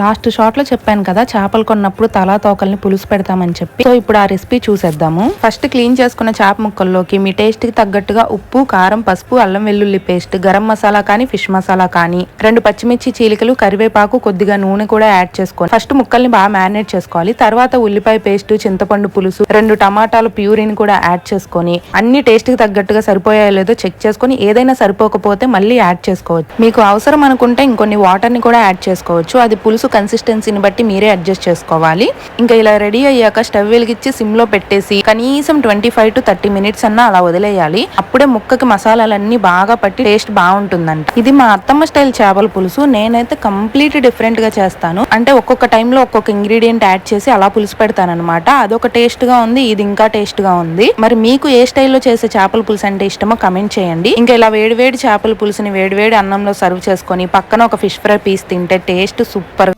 Last shot లో చెప్పాను కదా చేపలు కొన్నప్పుడు తలా తోకల్ని పులుసు పెడతామని చెప్పి. సో ఇప్పుడు ఆ రెసిపీ చూసేద్దాము. ఫస్ట్ క్లీన్ చేసుకున్న చేప ముక్కల్లోకి మీ టేస్ట్ కి తగ్గట్టుగా ఉప్పు, కారం, పసుపు, అల్లం వెల్లుల్లి పేస్ట్, గరం మసాలా కానీ ఫిష్ మసాలా కానీ, 2 పచ్చిమిర్చి చీలికలు, కరివేపాకు, కొద్దిగా నూనె కూడా యాడ్ చేసుకోవాలి. ఫస్ట్ ముక్కల్ని బాగా మ్యారినేట్ చేసుకోవాలి. తర్వాత ఉల్లిపాయ పేస్ట్, చింతపండు పులుసు, 2 టమాటాలు ప్యూరిని కూడా యాడ్ చేసుకొని అన్ని టేస్ట్ కి తగ్గట్టుగా సరిపోయాయో లేదో చెక్ చేసుకొని ఏదైనా సరిపోకపోతే మళ్ళీ యాడ్ చేసుకోవచ్చు. మీకు అవసరం అనుకుంటే ఇంకొన్ని వాటర్ ని కూడా యాడ్ చేసుకోవచ్చు. అది పులుసు కన్సిస్టెన్సీని బట్టి మీరే అడ్జస్ట్ చేసుకోవాలి. ఇంకా ఇలా రెడీ అయ్యాక స్టవ్ వెలిగించి సిమ్ లో పెట్టేసి కనీసం 25 to 30 మినిట్స్ అన్నా అలా వదిలేయాలి. అప్పుడే ముక్కకి మసాలాలన్నీ బాగా పట్టి టేస్ట్ బాగుంటుందంట. ఇది మా అత్తమ్మ స్టైల్ చేపల పులుసు. నేనైతే కంప్లీట్ డిఫరెంట్ గా చేస్తాను. అంటే ఒక్కొక్క టైంలో ఒక్కొక్క ఇంగ్రీడియంట్ యాడ్ చేసి అలా పులుసు పెడతాను అనమాట. అదొక టేస్ట్ గా ఉంది, ఇది ఇంకా టేస్ట్ గా ఉంది. మరి మీకు ఏ స్టైల్లో చేసే చేపల పులుసు అంటే ఇష్టమో కమెంట్ చేయండి. ఇంకా ఇలా వేడివేడి చేపల పులుసుని వేడివేడి అన్నంలో సర్వ్ చేసుకొని పక్కన ఒక ఫిష్ ఫ్రై పీస్ తింటే టేస్ట్ సూపర్.